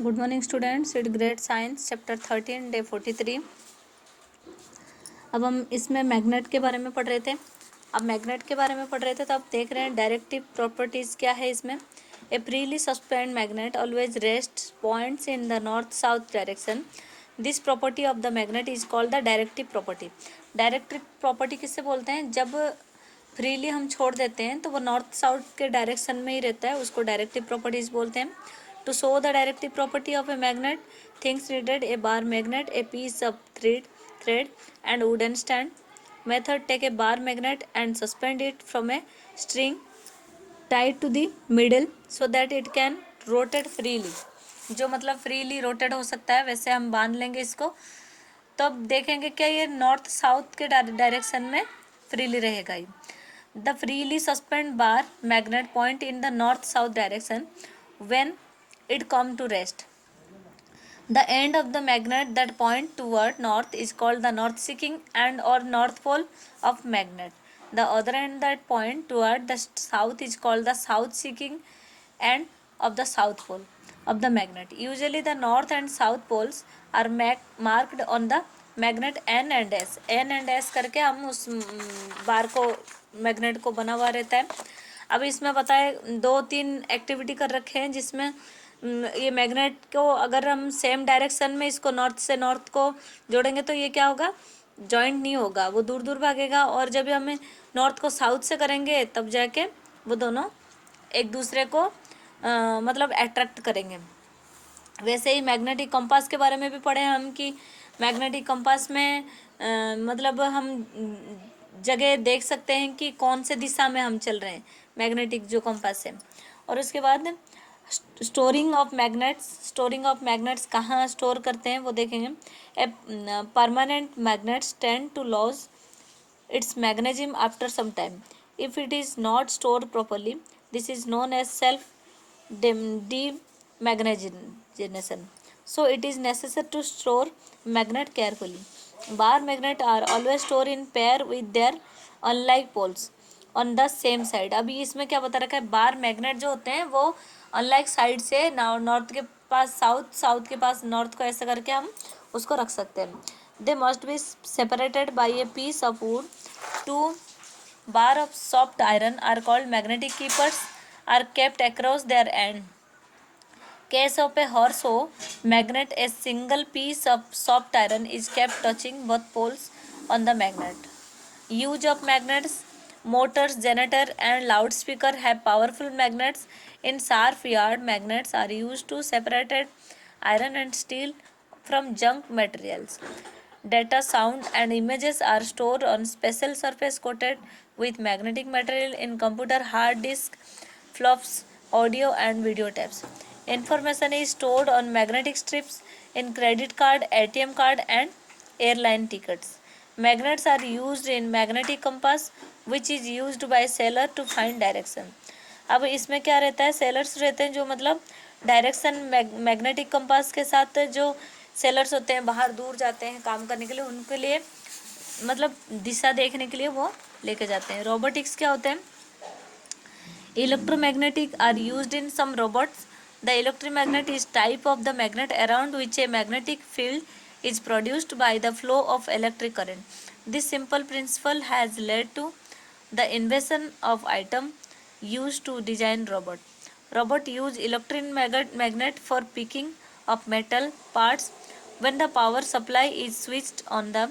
Good morning students, it grade science chapter 13 day 43। अब हम इसमें मैग्नेट के बारे में पढ़ रहे थे। अब मैग्नेट के बारे में पढ़ रहे थे तो अब देख रहे हैं डायरेक्टिव प्रॉपर्टीज़ क्या है इसमें। ए freely suspend magnet always rest points in the north south direction. This property of the magnet is called the directive property. Directive property किससे बोलते हैं? जब फ्रीली हम छोड़ देते हैं तो वो नॉर्थ साउथ के डायरेक्शन में ही रहता है, उसको डायरेक्टिव प्रॉपर्टीज़ बोलते हैं। To show the directive property of a magnet, things needed: a bar magnet, a piece of thread, and wooden stand. Method: take a bar magnet and suspend it from a string tied to the middle so that it can rotate freely. जो मतलब freely rotate हो सकता है वैसे हम बांध लेंगे इसको, तो अब देखेंगे क्या ये नॉर्थ साउथ के डायरेक्शन में फ्रीली रहेगा ही। The freely suspend bar magnet point in the north south direction when it come to rest. The end of the magnet that point toward north is called the north seeking and or north pole of magnet. The other end that point toward the south is called the south seeking end of the south pole of the magnet. Usually the north and south poles are marked on the magnet N and S. N and S करके हम उस बार को magnet को बना हुआ रहता है। अब इसमें बताए 2-3 एक्टिविटी कर रखे हैं जिसमें ये मैग्नेट को अगर हम सेम डायरेक्शन में इसको नॉर्थ से नॉर्थ को जोड़ेंगे तो ये क्या होगा, जॉइंट नहीं होगा, वो दूर दूर भागेगा। और जब हमें नॉर्थ को साउथ से करेंगे तब जाके वो दोनों एक दूसरे को मतलब अट्रैक्ट करेंगे। वैसे ही मैग्नेटिक कंपास के बारे में भी पढ़े हम कि मैग्नेटिक कंपास में मतलब हम जगह देख सकते हैं कि कौन से दिशा में हम चल रहे हैं, मैग्नेटिक जो कंपास है। और उसके बाद स्टोरिंग ऑफ मैग्नेट्स कहाँ स्टोर करते हैं वो देखेंगे। A permanent magnets tend to lose its magnetism after some time if it is not stored properly. This is known as self demagnetization. So it is necessary to store magnet carefully. Bar magnet are always stored in pair with their unlike poles on the same side. अभी इसमें क्या बता रखा है, bar magnet जो होते हैं वो अनलाइक साइड से नॉर्थ के पास साउथ, साउथ के पास नॉर्थ को ऐसे करके हम उसको रख सकते हैं। They must be separated by a piece of wood. Two bar of soft iron are called magnetic keepers are kept across their end. Case of a horsehoe magnet, a single piece of soft iron is kept touching both poles on the magnet. Use of magnets: motors, generator and loudspeaker have powerful magnets. In sharp yard, magnets are used to separate iron and steel from junk materials. Data, sound and images are stored on special surface coated with magnetic material in computer hard disk, flops, audio and video tapes. Information is stored on magnetic strips in credit card, ATM card and airline tickets. Magnets are used in magnetic compass which is used by sailor to find direction. अब इसमें क्या रहता है, sellers रहते हैं जो मतलब direction magnetic compass के साथ जो सेलर्स होते हैं बाहर दूर जाते हैं काम करने के लिए, उनके लिए मतलब दिशा देखने के लिए वो लेके जाते हैं। रोबोटिक्स क्या होते हैं? Electromagnetic are used in some robots. The electromagnet is type of the magnet around which a magnetic field is produced by the flow of electric current. This simple principle has led to the invention of item used to design robot. Robot use electromagnet for picking up metal parts. When the power supply is switched on, the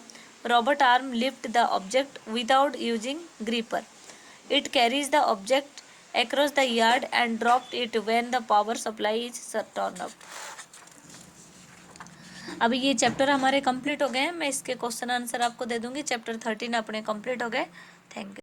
robot arm lift the object without using gripper. It carries the object across the yard and dropped it when the power supply is turned off. अभी ये chapter हमारे complete हो गए हैं, मैं इसके question answer आपको दे दूंगी। चैप्टर 13 अपने कंप्लीट हो गए। Thank you.